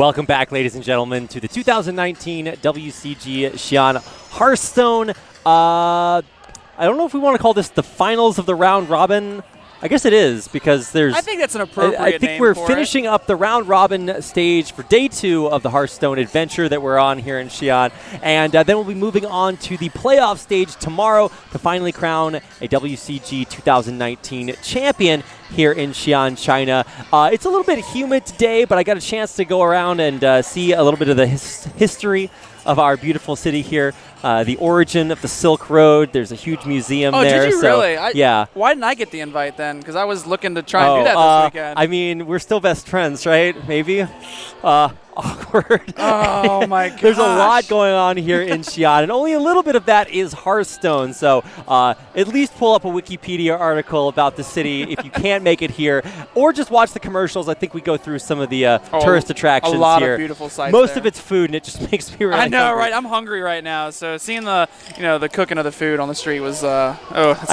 Welcome back, ladies and gentlemen, to the 2019 WCG Xi'an Hearthstone. I don't know if we want to call this the finals of the round robin. I guess it is, because there's... I think that's an appropriate name. I think we're finishing up the round robin stage for day 2 of the Hearthstone adventure that we're on here in Xi'an. And then we'll be moving on to the playoff stage tomorrow to finally crown a WCG 2019 champion here in Xi'an, China. It's a little bit humid today, but I got a chance to go around and see a little bit of the history of our beautiful city here. The origin of the Silk Road. There's a huge museum there. Oh, did you really? Yeah. Why didn't I get the invite then? Because I was looking to try and do that this weekend. I mean, we're still best friends, right? Maybe. Awkward. Oh, my gosh. There's a lot going on here in Xi'an, and only a little bit of that is Hearthstone. So at least pull up a Wikipedia article about the city if you can't make it here, or just watch the commercials. I think we go through some of the tourist attractions here. A lot of beautiful sights Most there. of it's food, and it just makes me really I know, hungry. right? I'm hungry right now. So seeing the the cooking of the food on the street was I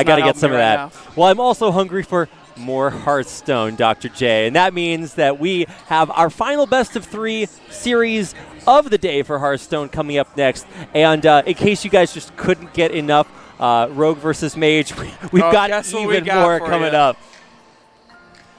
got to get some of that. Now. Well, I'm also hungry for more Hearthstone, Dr. J. And that means that we have our final best of 3 series of the day for Hearthstone coming up next. And in case you guys just couldn't get enough Rogue versus Mage, we've got even more coming up.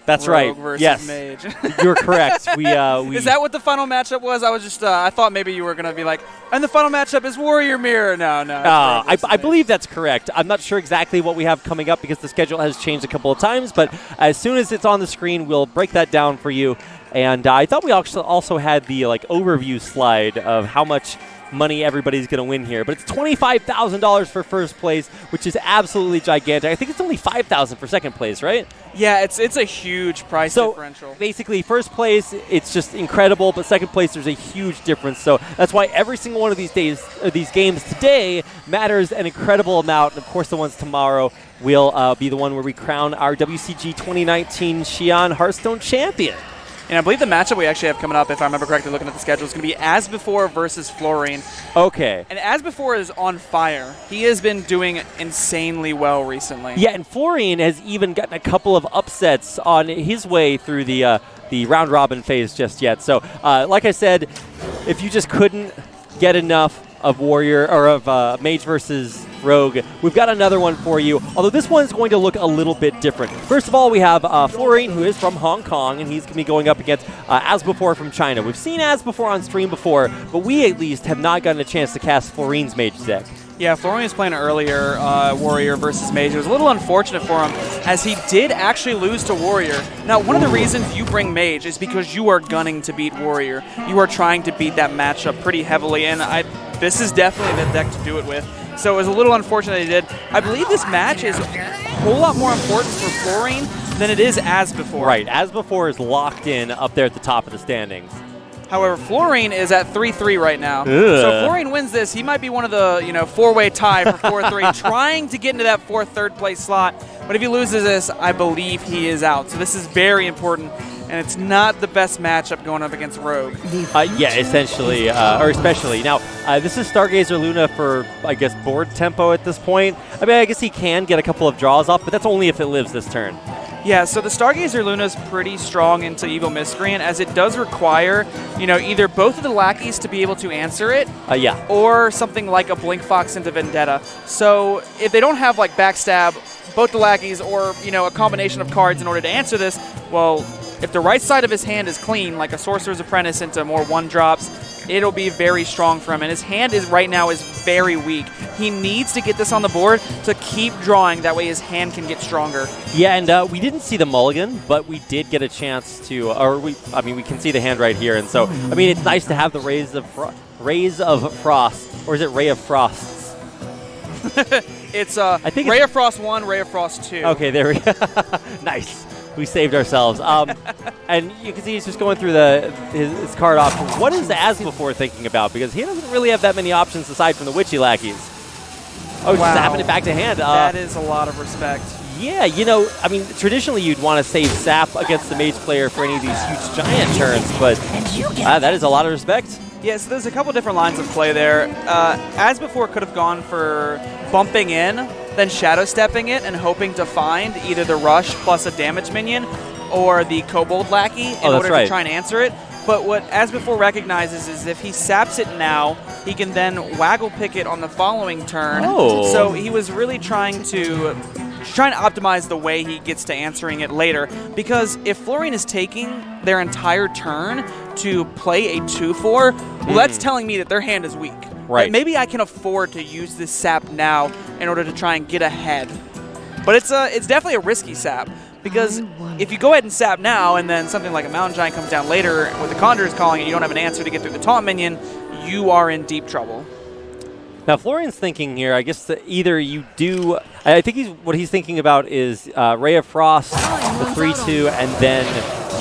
That's Rogue right. Versus Yes, Mage. You're correct. We Is that what the final matchup was? I was just I thought maybe you were gonna be like, and the final matchup is Warrior Mirror. No. I believe that's correct. I'm not sure exactly what we have coming up because the schedule has changed a couple of times. But as soon as it's on the screen, we'll break that down for you. And I thought we also had the overview slide of how much money everybody's going to win here. But it's $25,000 for first place, which is absolutely gigantic. I think it's only $5,000 for second place, right? Yeah, it's a huge price differential. Basically, first place, it's just incredible, but second place, there's a huge difference. So that's why every single one of these games today matters an incredible amount. And of course, the ones tomorrow will be the one where we crown our WCG 2019 Xi'an Hearthstone champion. And I believe the matchup we actually have coming up, if I remember correctly looking at the schedule, is going to be Asbefore versus Fluourine. Okay. And Asbefore is on fire. He has been doing insanely well recently. Yeah, and Fluourine has even gotten a couple of upsets on his way through the round robin phase just yet. So, like I said, if you just couldn't get enough of Warrior or of Mage versus Rogue, we've got another one for you, although this one's going to look a little bit different. First of all, we have Fluourine, who is from Hong Kong, and he's going to be going up against Asbefore from China. We've seen Asbefore on stream before, but we at least have not gotten a chance to cast Fluorine's Mage deck. Yeah, Fluourine was playing earlier Warrior versus Mage. It was a little unfortunate for him, as he did actually lose to Warrior. Now, one of the reasons you bring Mage is because you are gunning to beat Warrior. You are trying to beat that matchup pretty heavily, and this is definitely the deck to do it with. So it was a little unfortunate that he did. I believe this match is a whole lot more important for Fluourine than it is Asbefore. Right, Asbefore is locked in up there at the top of the standings. However, Fluourine is at 3-3 right now. Ugh. So if Fluourine wins this, he might be one of the 4-way tie for 4-3, trying to get into that third place slot. But if he loses this, I believe he is out. So this is very important, and it's not the best matchup going up against Rogue. Yeah, essentially, or especially. Now, this is Stargazer Luna for, I guess, board tempo at this point. I mean, I guess he can get a couple of draws off, but that's only if it lives this turn. Yeah, so the Stargazer Luna is pretty strong into Evil Miscreant, as it does require, either both of the lackeys to be able to answer it, yeah, or something like a Blink Fox into Vendetta. So if they don't have Backstab, both the lackeys, or a combination of cards in order to answer this, well, if the right side of his hand is clean, like a Sorcerer's Apprentice into more 1-drops, it'll be very strong for him. And his hand right now is very weak. He needs to get this on the board to keep drawing. That way his hand can get stronger. Yeah, and we didn't see the mulligan, but we did get a chance to, we can see the hand right here. And so, it's nice to have the Rays of Frost, or is it Ray of Frosts? It's Ray of Frost 1, Ray of Frost 2. Okay, there we go. Nice. We saved ourselves. And you can see he's just going through his card options. What is Asbefore thinking about? Because he doesn't really have that many options aside from the Witchy lackeys. Oh, wow. Just zapping it back to hand. That is a lot of respect. Yeah, traditionally you'd want to save Sap against the Mage player for any of these huge giant turns, but that is a lot of respect. Yeah, so there's a couple different lines of play there. Asbefore could have gone for bumping in, then shadow stepping it and hoping to find either the rush plus a damage minion or the Kobold Lackey in order to try and answer it. But what Asbefore recognizes is if he saps it now, he can then waggle pick it on the following turn. Oh. So he was really trying to optimize the way he gets to answering it later. Because if fluourine is taking their entire turn to play a 2/4, well, that's telling me that their hand is weak. Right. Like, maybe I can afford to use this sap now in order to try and get ahead. But it's definitely a risky sap. Because if you go ahead and sap now, and then something like a Mountain Giant comes down later with the Conjurer's Calling, and you don't have an answer to get through the taunt minion, you are in deep trouble. Now, Florian's thinking here, I guess that either you do, I think what he's thinking about is Ray of Frost, the 3/2, and then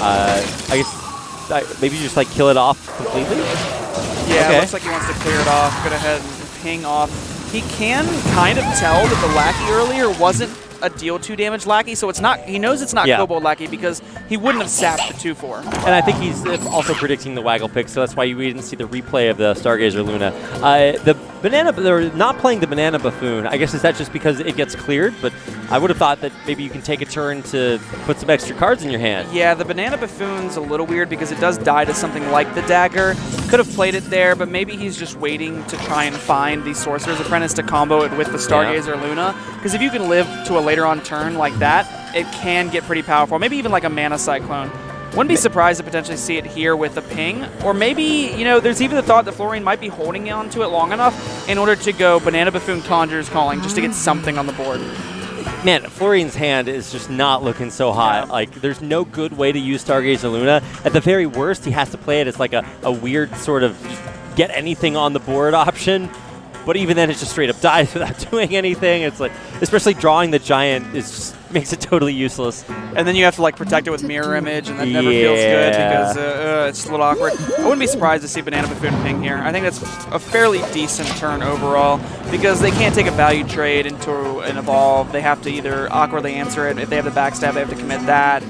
I guess maybe just like kill it off completely? Yeah, okay. It looks like he wants to clear it off, go ahead and ping off. He can kind of tell that the Lackey earlier wasn't a deal 2 damage Lackey, so it's not. He knows it's not Kobold Lackey because he wouldn't have sapped the 2/4. And I think he's also predicting the waggle pick, so that's why we didn't see the replay of the Stargazer Luna. They're not playing the Banana Buffoon. I guess is that just because it gets cleared? But I would have thought that maybe you can take a turn to put some extra cards in your hand. Yeah, the Banana Buffoon's a little weird because it does die to something like the Dagger. Could have played it there, but maybe he's just waiting to try and find the Sorcerer's Apprentice to combo it with the Stargazer Luna. Because if you can live to a later on turn like that, it can get pretty powerful. Maybe even like a Mana Cyclone. Wouldn't be surprised to potentially see it here with a ping. Or maybe, there's even the thought that Fluourine might be holding on to it long enough in order to go Banana Buffoon Conjurer's Calling just to get something on the board. Man, Fluorine's hand is just not looking so hot. Yeah. Like, there's no good way to use Stargazer Luna. At the very worst, he has to play it as like a weird sort of get anything on the board option. But even then, it just straight up dies without doing anything. It's like, especially drawing the Giant makes it totally useless. And then you have to like protect it with Mirror Image, and that never feels good because it's a little awkward. I wouldn't be surprised to see Banana Buffoon ping here. I think that's a fairly decent turn overall because they can't take a value trade into an evolve. They have to either awkwardly answer it. If they have the backstab, they have to commit that.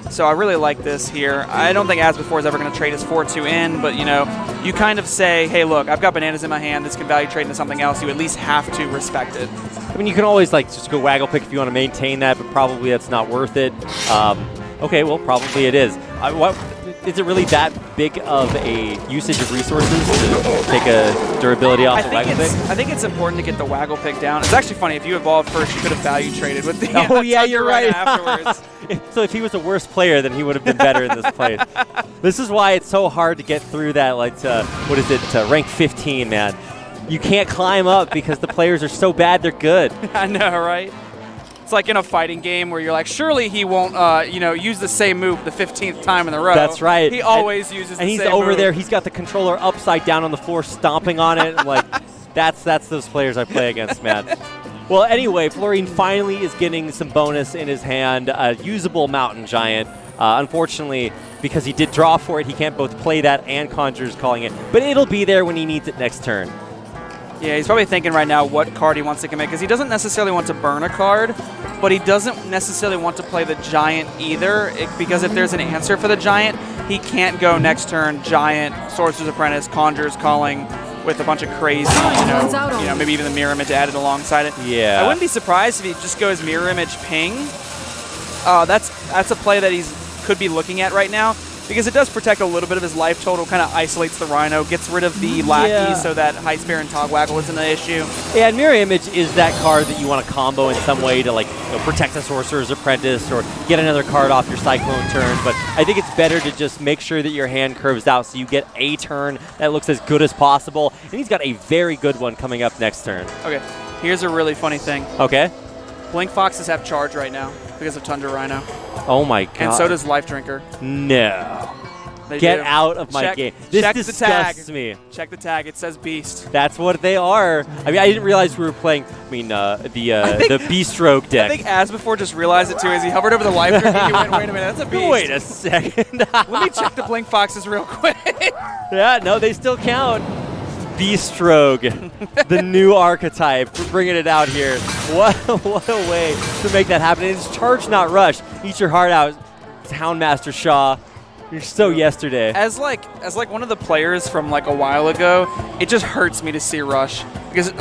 So I really like this here. I don't think Asbefore is ever going to trade his 4/2 in, but you kind of say, hey, look, I've got bananas in my hand. This can value trade into something else. You at least have to respect it. I mean, you can always like just go waggle pick if you want to maintain that, but probably that's not worth it. Okay, well, probably it is. Is it really that big of a usage of resources to take a durability off the waggle pick? I think it's important to get the waggle pick down. It's actually funny. If you evolved first, you could have value traded with the oh, yeah, you're right. afterwards. So if he was a worse player, then he would have been better in this place. This is why it's so hard to get through that, like, rank 15, man. You can't climb up because the players are so bad they're good. I know, right? It's like in a fighting game where you're like, surely he won't, use the same move the 15th time in a row. That's right. He always uses the same move. And he's over there. He's got the controller upside down on the floor, stomping on it. Like, that's those players I play against, man. Well, anyway, Fluourine finally is getting some bonus in his hand. A usable Mountain Giant. Unfortunately, because he did draw for it, he can't both play that and Conjurer's Calling it. But it'll be there when he needs it next turn. Yeah, he's probably thinking right now what card he wants to commit, because he doesn't necessarily want to burn a card, but he doesn't necessarily want to play the Giant either, because if there's an answer for the Giant, he can't go next turn Giant, Sorcerer's Apprentice, Conjurer's Calling with a bunch of crazy, maybe even the Mirror Image added alongside it. Yeah. I wouldn't be surprised if he just goes Mirror Image Ping. That's a play that he's could be looking at right now, because it does protect a little bit of his life total, kind of isolates the Rhino, gets rid of the Lackey so that High Spear and Togwaggle isn't an issue. Yeah, and Mirror Image is that card that you want to combo in some way to protect the Sorcerer's Apprentice or get another card off your Cyclone turn. But I think it's better to just make sure that your hand curves out so you get a turn that looks as good as possible. And he's got a very good one coming up next turn. Okay, here's a really funny thing. Okay. Blink Foxes have charge right now because of Tundra Rhino. Oh my god. And so does Life Drinker. No. They Get do. out of my game. This disgusts me. Check the tag. It says Beast. That's what they are. I mean, I didn't realize we were playing, the Beast Rogue deck. I think Asbefore just realized it too as he hovered over the Life Drinker. He went, wait a minute, that's a Beast. Wait a second. Let me check the Blink Foxes real quick. Yeah, no, they still count. Beast Rogue, the new archetype. We're bringing it out here. What a way to make that happen. It's charge, not rush. Eat your heart out, Houndmaster Shaw. You're so yesterday. As one of the players from a while ago, it just hurts me to see rush, because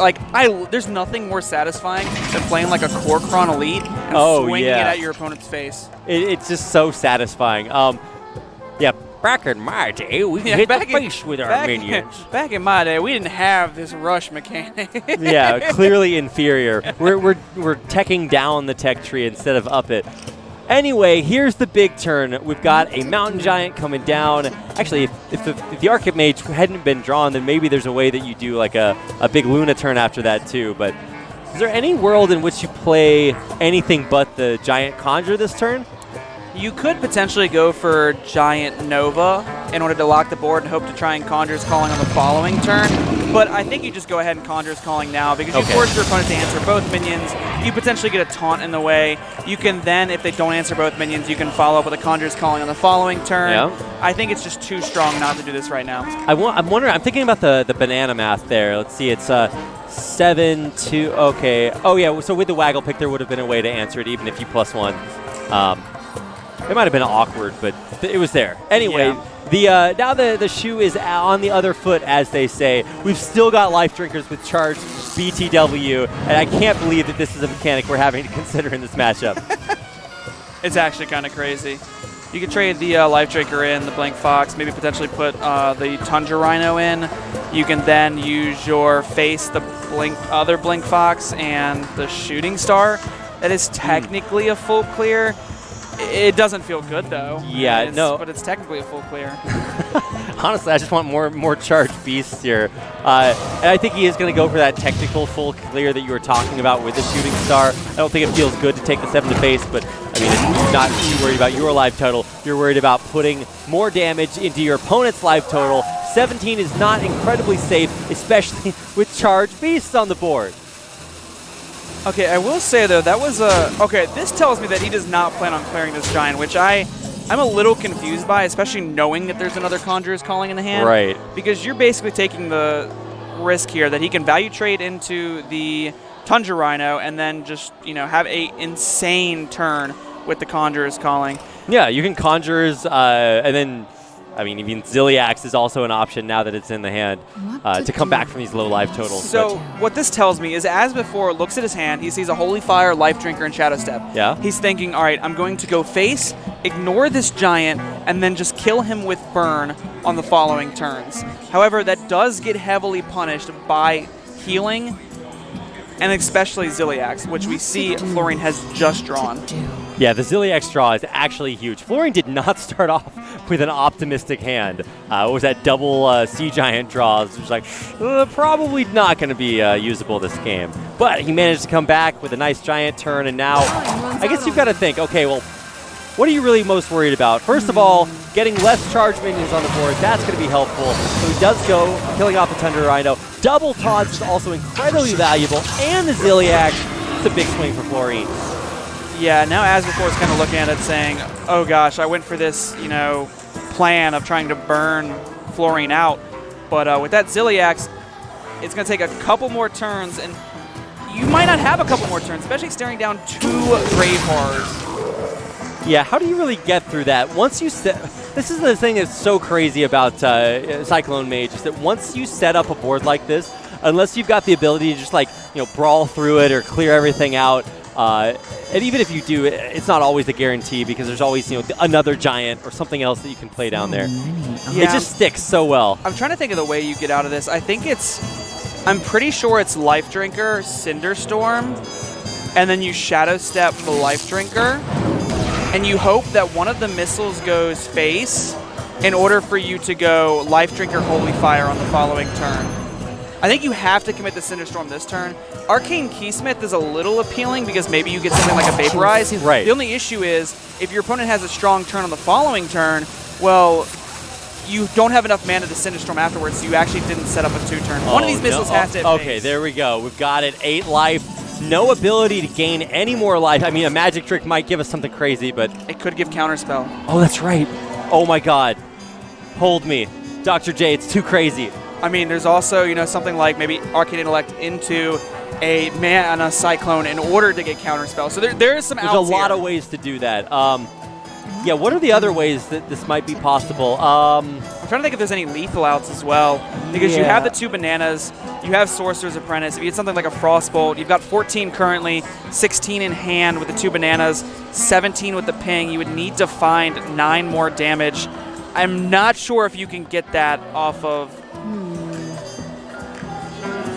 there's nothing more satisfying than playing like a Korkron Elite and swinging it at your opponent's face. It's just so satisfying. Yeah. Back in my day, we hit the face with our minions. Back in my day, we didn't have this rush mechanic. Yeah, clearly inferior. We're teching down the tech tree instead of up it. Anyway, here's the big turn. We've got a Mountain Giant coming down. Actually, if the Archimage hadn't been drawn, then maybe there's a way that you do like a big Luna turn after that too. But is there any world in which you play anything but the Giant Conjure this turn? You could potentially go for Giant Nova in order to lock the board and hope to try and Conjure's Calling on the following turn. But I think you just go ahead and Conjure's Calling now because you force your opponent to answer both minions. You potentially get a taunt in the way. You can then, if they don't answer both minions, you can follow up with a Conjure's Calling on the following turn. Yeah. I think it's just too strong not to do this right now. I'm wondering, I'm thinking about the banana math there. Let's see, it's 7-2, okay. Oh yeah, so with the Waggle pick, there would have been a way to answer it even if you +1. It might have been awkward, but it was there. Anyway, now the shoe is on the other foot, as they say. We've still got Life Drinkers with charged BTW, and I can't believe that this is a mechanic we're having to consider in this matchup. It's actually kind of crazy. You could trade the Life Drinker in, the Blink Fox, maybe potentially put the Tundra Rhino in. You can then use your face, the other Blink Fox, and the Shooting Star. That is technically a full clear. It doesn't feel good, though. Yeah, no. But it's technically a full clear. Honestly, I just want more charged beasts here. And I think he is going to go for that technical full clear that you were talking about with the Shooting Star. I don't think it feels good to take the 7 to face, but I mean, you're not too worried about your life total. You're worried about putting more damage into your opponent's life total. 17 is not incredibly safe, especially with charged beasts on the board. Okay, I will say, though, that was a... Okay, this tells me that he does not plan on clearing this Giant, which I'm a little confused by, especially knowing that there's another Conjurer's Calling in the hand. Right. Because you're basically taking the risk here that he can value trade into the Tundra Rhino and then just, have a insane turn with the Conjurer's Calling. Yeah, you can Conjurers, and then... I mean, even Ziliax is also an option now that it's in the hand to come back from these low life totals. So what this tells me is Asbefore looks at his hand, he sees a Holy Fire, Life Drinker, and Shadow Step. Yeah. He's thinking, all right, I'm going to go face, ignore this Giant, and then just kill him with Burn on the following turns. However, that does get heavily punished by healing, and especially Ziliax, which we see Fluourine has just drawn. Yeah, the Ziliax draw is actually huge. Fluourine did not start off with an optimistic hand. It was that double Sea Giant draws, which was like, probably not going to be usable this game. But he managed to come back with a nice Giant turn, and now I guess you've got to think, okay, well, what are you really most worried about? First of all, getting less charged minions on the board, that's going to be helpful. So he does go, killing off the Tundra Rhino. Double Taunts is also incredibly valuable, and the Ziliax, it's a big swing for Fluourine. Yeah, now Asbefore is kind of looking at it saying, oh gosh, I went for this, plan of trying to burn Fluourine out. But with that Ziliax, it's going to take a couple more turns, and you might not have a couple more turns, especially staring down 2 Grave Horrors. Yeah, how do you really get through that? Once you set... This is the thing that's so crazy about Cyclone Mage, is that once you set up a board like this, unless you've got the ability to just brawl through it or clear everything out, and even if you do, it's not always a guarantee because there's always another Giant or something else that you can play down there. Yeah, it just sticks so well. I'm trying to think of the way you get out of this. I'm pretty sure it's Life Drinker, Cinderstorm, and then you Shadow Step the Life Drinker, and you hope that one of the missiles goes face in order for you to go Life Drinker, Holy Fire on the following turn. I think you have to commit the Cinderstorm this turn. Arcane Keysmith is a little appealing because maybe you get something like a Vaporize. Right. The only issue is if your opponent has a strong turn on the following turn, well, you don't have enough mana to Cinderstorm afterwards, so you actually didn't set up a 2-turn. One of these missiles has to hit Okay, face. there we go. We've got it. 8 life. No ability to gain any more life. I mean, a magic trick might give us something crazy, but... It could give Counterspell. Oh, that's right. Oh, my God. Hold me. Dr. J, it's too crazy. I mean, there's also, something like maybe Arcane Intellect into a Mana Cyclone in order to get Counterspell. So there's some outs There's a lot here. of ways to do that. Yeah, what are the other ways that this might be possible? I'm trying to think if there's any lethal outs as well. Because you have the 2 bananas, you have Sorcerer's Apprentice. If you had something like a Frostbolt, you've got 14 currently, 16 in hand with the 2 bananas, 17 with the ping. You would need to find 9 more damage I'm not sure if you can get that off of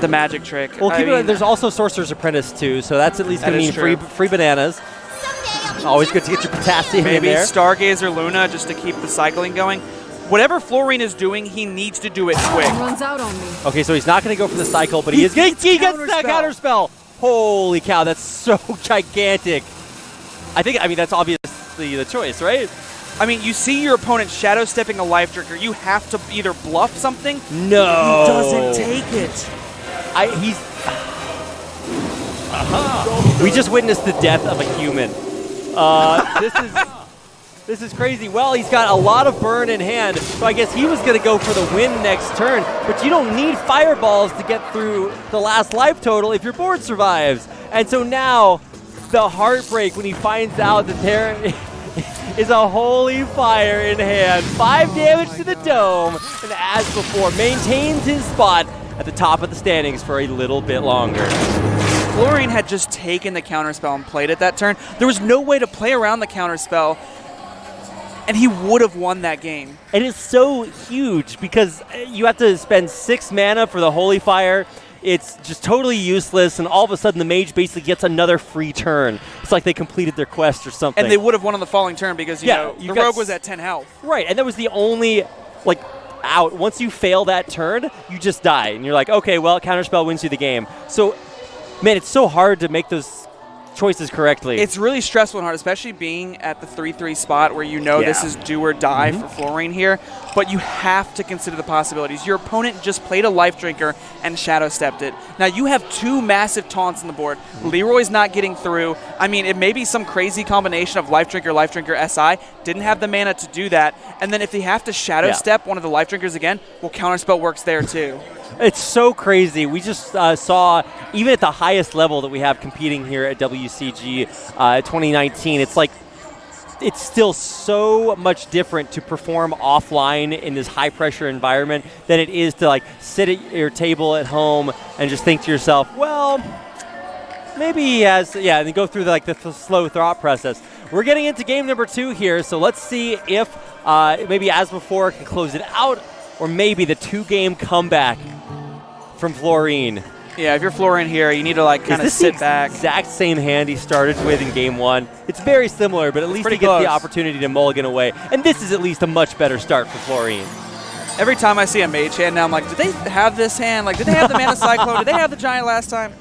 the magic trick. Well, keep in mind, there's also Sorcerer's Apprentice too, so that's at least going to mean free bananas. Always good to get your potassium in there. Maybe Stargazer Luna just to keep the cycling going. Whatever fluourine is doing, he needs to do it quick. Runs out on me. Okay, so he's not going to go for the cycle, but he gets that counterspell. Holy cow, that's so gigantic. I mean, that's obviously the choice, right? I mean, you see your opponent shadow stepping a life drinker. You have to either bluff something. No. He doesn't take it. We just witnessed the death of a human. This is crazy. Well, he's got a lot of burn in hand, so I guess he was going to go for the win next turn. But you don't need fireballs to get through the last life total if your board survives. And so now, the heartbreak when he finds out that there is a holy fire in hand. 5 damage to the dome, and Asbefore maintains his spot at the top of the standings for a little bit longer. Fluourine had just taken the counterspell and played it that turn. There was no way to play around the counterspell, and he would have won that game. And it's so huge because you have to spend 6 mana for the Holy Fire. It's just totally useless, and all of a sudden the mage basically gets another free turn. It's like they completed their quest or something. And they would have won on the following turn because, you know, the rogue was at 10 health. Right, and that was the only, out. Once you fail that turn, you just die. And you're like, okay, well, counterspell wins you the game. So, man, it's so hard to make those choices correctly. It's really stressful and hard, especially being at the 3-3 spot where you know this is do or die for fluourine here. But you have to consider the possibilities. Your opponent just played a life drinker and shadow stepped it. Now you have 2 massive taunts on the board. Leroy's not getting through. I mean, it may be some crazy combination of life drinker, SI. Didn't have the mana to do that. And then if they have to shadow step one of the life drinkers again, well, counterspell works there too. It's so crazy. We just saw, even at the highest level that we have competing here at WCG 2019, it's like it's still so much different to perform offline in this high-pressure environment than it is to sit at your table at home and just think to yourself, well, maybe he has, and then go through the slow thought process. We're getting into game number 2 here, so let's see if maybe Asbefore can close it out, or maybe the 2-game comeback from Fluourine. Yeah, if you're Fluourine here, you need to kind of sit back. Exact same hand he started with in game 1. It's very similar, but at least he gets the opportunity to mulligan away. And this is at least a much better start for Fluourine. Every time I see a mage hand now, I'm like, did they have this hand? Did they have the Mana Cyclone? Did they have the Giant last time?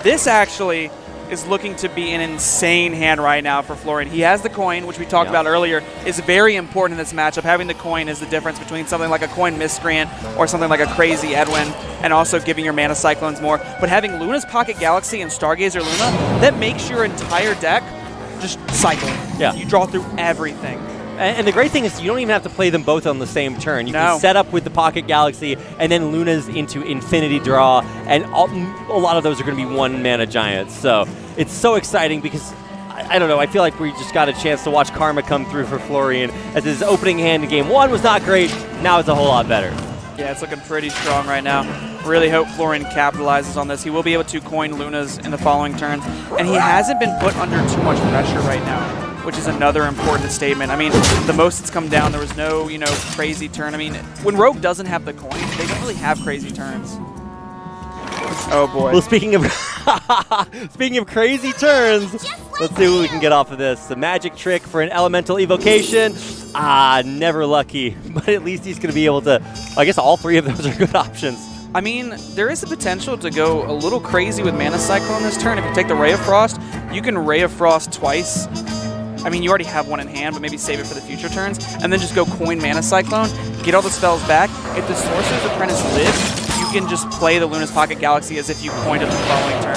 This actually is looking to be an insane hand right now for Fluourine. He has the coin, which we talked about earlier, is very important in this matchup. Having the coin is the difference between something like a coin Miscreant or something like a crazy Edwin, and also giving your Mana Cyclones more. But having Luna's Pocket Galaxy and Stargazer Luna, that makes your entire deck just cycling. Yeah. You draw through everything. And the great thing is you don't even have to play them both on the same turn. You can set up with the Pocket Galaxy and then Luna's into Infinity Draw, and a lot of those are going to be 1-mana giants. So it's so exciting because, I don't know, I feel like we just got a chance to watch Karma come through for Fluourine, as his opening hand in game 1 was not great. Now it's a whole lot better. Yeah, it's looking pretty strong right now. Really hope Fluourine capitalizes on this. He will be able to coin Lunas in the following turns, and he hasn't been put under too much pressure right now, which is another important statement. I mean, the most it's come down, there was no, crazy turn. I mean, when Rogue doesn't have the coin, they don't really have crazy turns. Oh boy. Well, speaking of crazy turns, let's see what we can get off of this. The magic trick for an elemental evocation. Never lucky, but at least he's going to be able to, I guess all 3 of those are good options. I mean, there is the potential to go a little crazy with Mana Cyclone this turn. If you take the Ray of Frost, you can Ray of Frost twice. I mean, you already have one in hand, but maybe save it for the future turns, and then just go coin Mana Cyclone, get all the spells back. If the Sorcerer's Apprentice lives, you can just play the Luna's Pocket Galaxy as if you coined it the following turn.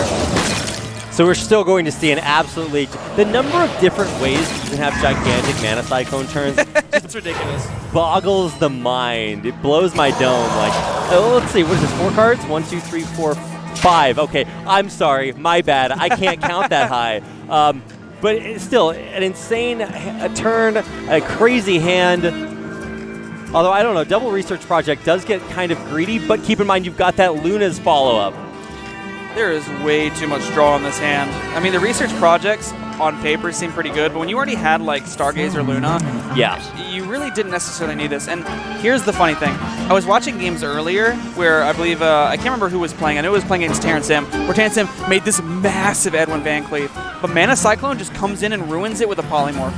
So we're still going to see an absolutely... The number of different ways you can have gigantic Mana Cyclone turns it's ridiculous. Boggles the mind. It blows my dome. Let's see, what is this, 4 cards? 1, 2, 3, 4, 5. Okay, I'm sorry, my bad. I can't count that high. But it's still an insane turn, a crazy hand. Although, I don't know, Double Research Project does get kind of greedy, but keep in mind you've got that Luna's follow-up. There is way too much draw on this hand. I mean, the Research Projects on paper seemed pretty good, but when you already had like Stargazer Luna, yeah, you really didn't necessarily need this. And here's the funny thing. I was watching games earlier where I believe, I can't remember who was playing. I know it was playing against Terrence M, where Terrence M made this massive Edwin Van Cleef, but Mana Cyclone just comes in and ruins it with a Polymorph.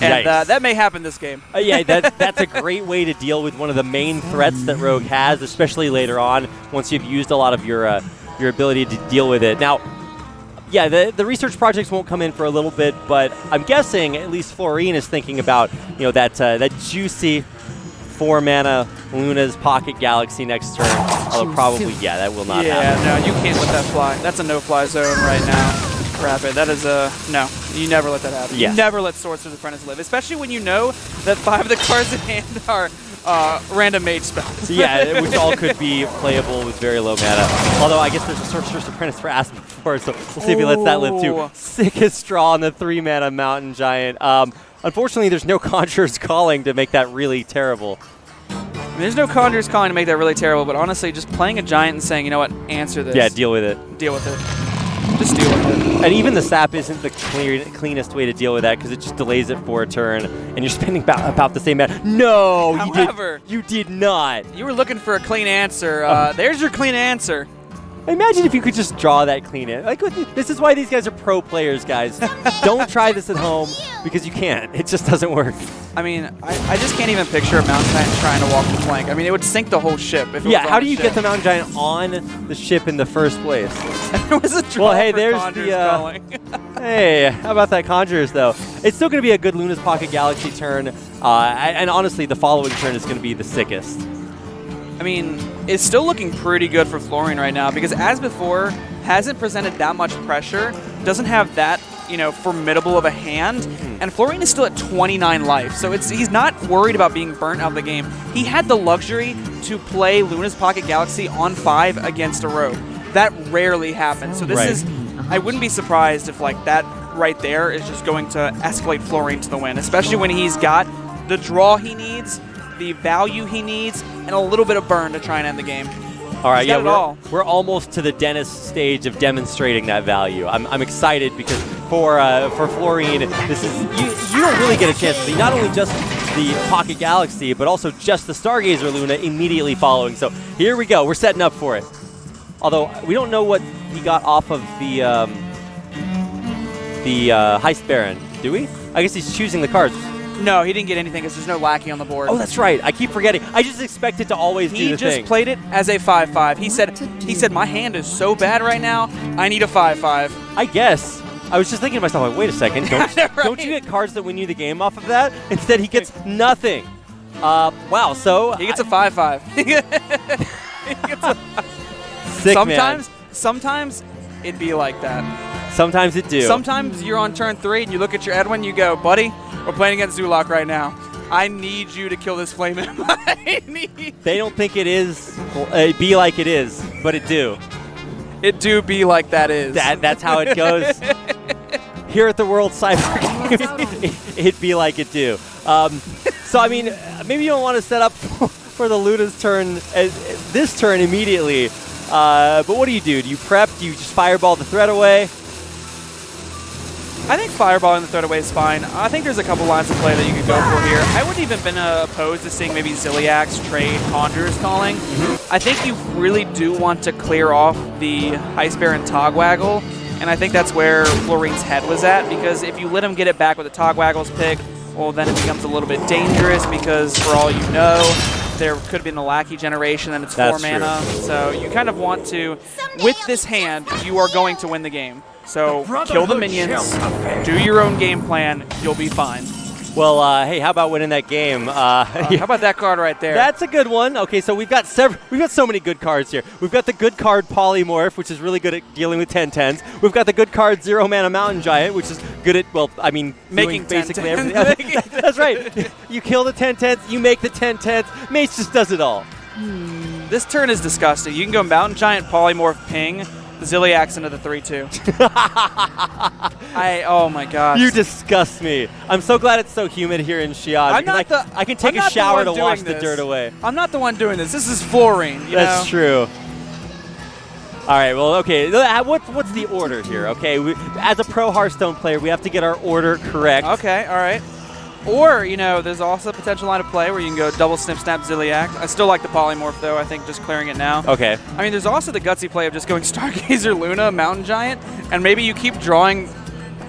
And that may happen this game. Yeah, that's a great way to deal with one of the main threats that Rogue has, especially later on, once you've used a lot of your ability to deal with it. Now, yeah, the research projects won't come in for a little bit, but I'm guessing at least Fluourine is thinking about, you know, that juicy 4-mana Luna's Pocket Galaxy next turn. Although probably, yeah, that will not happen. Yeah, no, you can't let that fly. That's a no-fly zone right now. Rapid. That is a no. You never let that happen. Yeah. You never let Sorcerer's Apprentice live, especially when you know that 5 of the cards in hand are random mage spells. Yeah, which all could be playable with very low mana. Although I guess there's a Sorcerer's Apprentice for Asbefore, so we'll see if he lets that live too. Sickest straw on the 3-mana Mountain Giant. Unfortunately, there's no Conjurer's Calling to make that really terrible. There's no Conjurer's Calling to make that really terrible, but honestly, just playing a Giant and saying, you know what, answer this. Yeah, deal with it. Deal with it. Just deal with it. And even the sap isn't the cleanest way to deal with that because it just delays it for a turn, and you're spending about the same mana. No, however, you did not. You were looking for a clean answer. There's your clean answer. Imagine if you could just draw that clean answer. Like, this is why these guys are pro players, guys. Don't try this at home because you can't. It just doesn't work. I mean, I just can't even picture a Mountain Giant trying to walk the flank. I mean, it would sink the whole ship if it was on how do you ship. get the Mountain Giant on the ship in the first place? There was a draw hey, for there's Conjurer's Calling. Hey, how about that Conjurers, though? It's still going to be a good Luna's Pocket Galaxy turn, and honestly, the following turn is going to be the sickest. I mean, it's still looking pretty good for Fluourine right now because Asbefore hasn't presented that much pressure, doesn't have that, you know, formidable of a hand, and Fluourine is still at 29 life, so he's not worried about being burnt out of the game. He had the luxury to play Luna's Pocket Galaxy on 5 against a Rogue. That rarely happens, so this is, I wouldn't be surprised if like that right there is just going to escalate Fluourine to the win, especially when he's got the draw he needs, the value he needs, and a little bit of burn to try and end the game. All right, yeah, we're almost to the dentist stage of demonstrating that value. I'm excited because for Fluourine, this is you don't really get a chance to see not only just the Pocket Galaxy, but also just the Stargazer Luna immediately following. So here we go. We're setting up for it. Although we don't know what he got off of the Heist Baron, do we? I guess he's choosing the cards. No, he didn't get anything because there's no lackey on the board. Oh, that's right. I keep forgetting. I just expect it to always do the thing. He just played it as a 5/5. He said, my hand is so bad right now, I need a 5/5. I guess. I was just thinking to myself, like, wait a second. Don't you get cards that win you the game off of that? Instead, he gets nothing. Wow, so... He gets a 5/5. He gets a 5/5. Sometimes it'd be like that. Sometimes it do. Sometimes you're on turn 3 and you look at your Edwin, you go, buddy, we're playing against Zulok right now. I need you to kill this flame. They don't think it is be like it is, but it do. It do be like that is. That's how it goes. Here at the World Cyber Games, it be like it do. So, I mean, maybe you don't want to set up for the Luna's turn, this turn immediately. But what do? Do you prep? Do you just fireball the threat away? I think fireballing the threat away is fine. I think there's a couple lines of play that you could go for here. I wouldn't even been opposed to seeing maybe Ziliax trade Conjurer's Calling. I think you really do want to clear off the Heist Baron Togwaggle, and I think that's where Fluorine's head was at, because if you let him get it back with the Togwaggle's pick, well, then it becomes a little bit dangerous, because for all you know, there could have been a Lackey generation, and it's 4 mana. True. So you kind of want to, with this hand, you are going to win the game. So kill the minions, do your own game plan, you'll be fine. Well, hey, how about winning that game? How about that card right there? That's a good one. Okay, so we've got so many good cards here. We've got the good card Polymorph, which is really good at dealing with 10/10s. We've got the good card 0 mana Mountain Giant, which is good at, well, I mean, making basically everything. That's right. You kill the 10/10s, you make the 10/10s. Mace just does it all. This turn is disgusting. You can go Mountain Giant, Polymorph, Ping, Ziliax into the 3/2. Oh my gosh. You disgust me. I'm so glad it's so humid here in Xi'an. I can take a shower to wash the dirt away. I'm not the one doing this. This is Fluourine. That's true. right, well, okay. What's the order here? Okay, as a pro Hearthstone player, we have to get our order correct. Okay, all right. Or, there's also a potential line of play where you can go double Snip Snap Zilliax. I still like the Polymorph, though. I think just clearing it now. Okay. I mean, there's also the gutsy play of just going Stargazer Luna, Mountain Giant, and maybe you keep drawing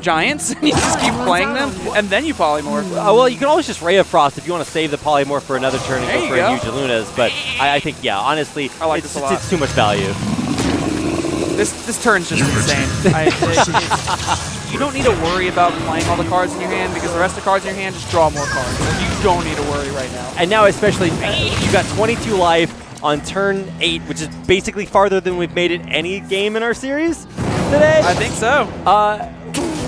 giants and you just keep playing them, and then you Polymorph. Well, you can always just Ray of Frost if you want to save the Polymorph for another turn and There go you for go. a huge Lunas. But I think, yeah, honestly, I like this a lot. It's too much value. This turn's just insane. You don't need to worry about playing all the cards in your hand because the rest of the cards in your hand just draw more cards. You don't need to worry right now. And now especially, you've got 22 life on turn 8, which is basically farther than we've made it any game in our series today. I think so.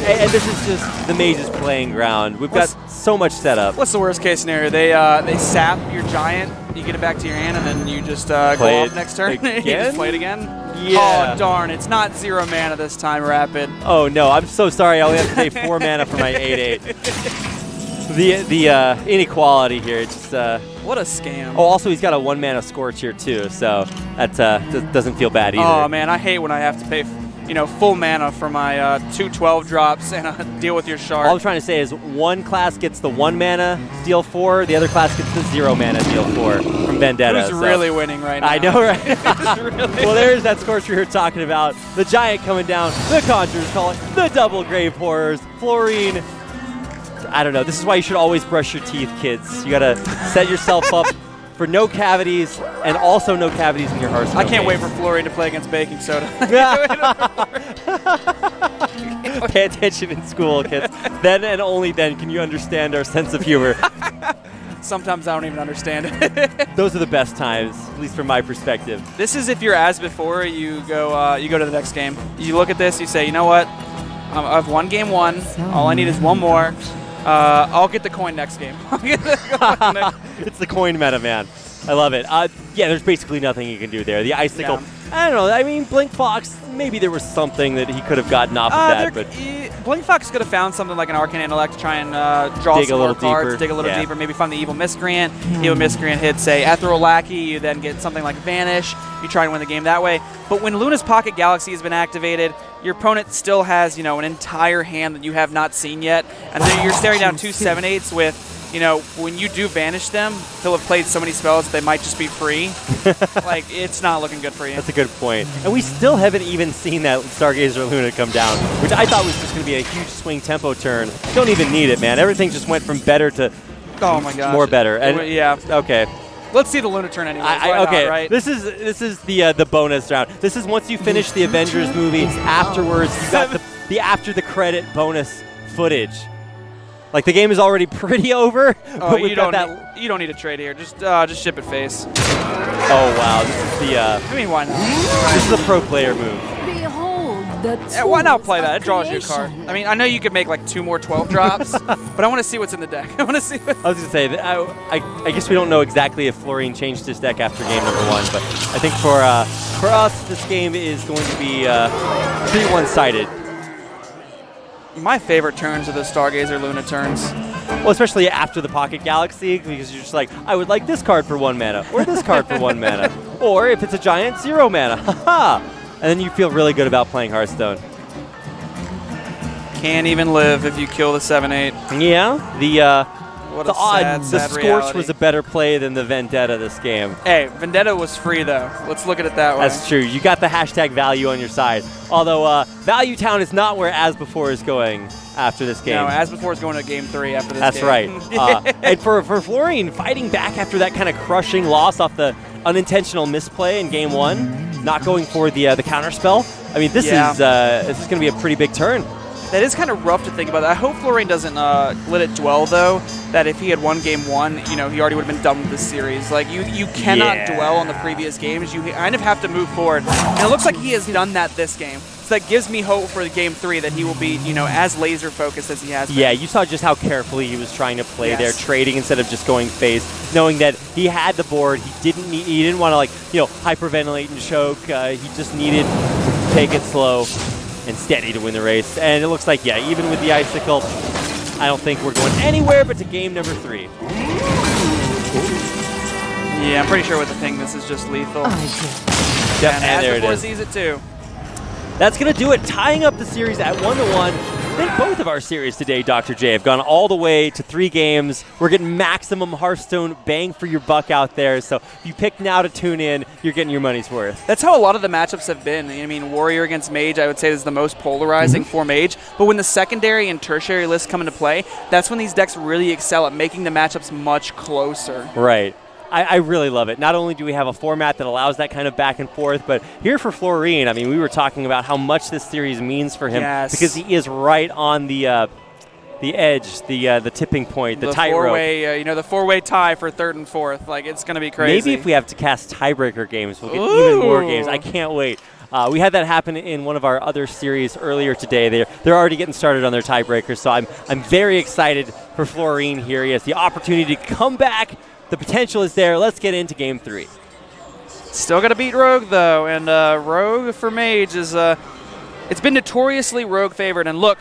And this is just the Mage's playing ground. We've got so much set up. What's the worst case scenario? They sap your giant, you get it back to your hand, and then you just go off next turn. You just play it again? Yeah. Oh, darn. It's not 0 mana this time, Rapid. Oh, no. I'm so sorry. I only have to pay 4 mana for my 8/8. The inequality here. It's just, what a scam. Oh, also, he's got a 1 mana Scorch here, too, so that doesn't feel bad either. Oh, man. I hate when I have to pay full mana for my 2 12 drops and deal with your shark. All I'm trying to say is one class gets the 1 mana deal 4, the other class gets the 0 mana deal 4 from Vendetta. Who's really winning right now? I know, right? Well, there's that Scorch we were talking about. The Giant coming down. The Conjurers call it the Double Grave Horrors. Fluourine. I don't know. This is why you should always brush your teeth, kids. You got to set yourself up for no cavities, and also no cavities in your Hearthstone. I can't wait games. for Fluourine to play against baking soda. Pay attention in school, kids. Then and only then can you understand our sense of humor. Sometimes I don't even understand it. Those are the best times, at least from my perspective. This is if you're Asbefore, you go to the next game. You look at this, you say, you know what? I've won game 1. All I need is 1 more. I'll get the coin next game. It's the coin meta, man. I love it. Yeah, there's basically nothing you can do there. The Icicle, Yeah. I don't know. I mean, Blink Fox, maybe there was something that he could have gotten off of that, but Blink Fox could have found something like an Arcane Intellect to try and draw Dig some a more little cards, deeper. dig a little Yeah. deeper, maybe find the Evil Miscreant. Evil Miscreant hits, say, Ethereal Lackey. You then get something like Vanish. You try and win the game that way. But when Luna's Pocket Galaxy has been activated, your opponent still has, an entire hand that you have not seen yet. And then you're staring down 2 7/8s with, when you do banish them, he'll have played so many spells that they might just be free. Like, it's not looking good for you. that's a good point. And we still haven't even seen that Stargazer Luna come down, which I thought was just going to be a huge swing tempo turn. Don't even need it, man. Everything just went from better to Oh my gosh. more better. And Yeah. okay. Let's see the Luna turn anyway. Okay, right? this is the bonus round. This is once you finish the Avengers movie. Afterwards, you got the after the credit bonus footage. Like the game is already pretty over. Oh, but we've you got don't that. you don't need to trade here. Just ship it face. Oh wow, this is the I mean, why not? this is a pro player move. Behold the Why not tools play that? of It draws you a card. creation. I mean, I know you could make like 2 more 12 drops, but I want to see what's in the deck. I want to see. I was gonna say that I guess we don't know exactly if Fluourine changed his deck after game number 1, but I think for us this game is going to be pretty one-sided. My favorite turns are the Stargazer Luna turns. Well, especially after the Pocket Galaxy, because you're just like, I would like this card for 1 mana, or this card for 1 mana, or if it's a giant, 0 mana. Haha! And then you feel really good about playing Hearthstone. Can't even live if you kill the 7/8. Yeah, What the a odd, sad, the sad Scorch reality. was a better play than the Vendetta this game. Hey, Vendetta was free though. Let's look at it that way. That's true. You got the hashtag value on your side. Although Value Town is not where Asbefore is going after this game. No, Asbefore is going to game 3 after this That's game. right. And for Fluourine, fighting back after that kind of crushing loss off the unintentional misplay in game 1, not going for the counter spell. I mean, this is going to be a pretty big turn. That is kind of rough to think about. I hope Fluourine doesn't let it dwell, though, that if he had won game 1, he already would have been done with this series. Like, you cannot dwell on the previous games. You kind of have to move forward. And it looks like he has done that this game. So that gives me hope for game 3 that he will be, as laser focused as he has been. Yeah, you saw just how carefully he was trying to play Yes. there, trading instead of just going face, knowing that he had the board. He didn't want to hyperventilate and choke. He just needed to take it slow and steady to win the race. And it looks like, even with the Icicle, I don't think we're going anywhere but to game number 3. Yeah, I'm pretty sure with the ping this is just lethal. Yep, and there it Asbefore is. sees it too. That's going to do it, tying up the series at 1-1. I think both of our series today, Dr. J, have gone all the way to 3 games. We're getting maximum Hearthstone bang for your buck out there. So if you pick now to tune in, you're getting your money's worth. That's how a lot of the matchups have been. I mean, Warrior against Mage, I would say, is the most polarizing for Mage. But when the secondary and tertiary lists come into play, that's when these decks really excel at making the matchups much closer. Right. I really love it. Not only do we have a format that allows that kind of back and forth, but here for Fluourine, I mean, we were talking about how much this series means for him because he is right on the edge, the tipping point, the tightrope. Four-way, the 4-way tie for 3rd and 4th. Like, it's going to be crazy. Maybe if we have to cast tiebreaker games, we'll get even more games. I can't wait. We had that happen in one of our other series earlier today. They're already getting started on their tiebreakers, so I'm very excited for Fluourine here. He has the opportunity to come back. The potential is there. Let's get into Game 3. Still got to beat Rogue, though, and Rogue for Mage is it's been notoriously Rogue favored. And look,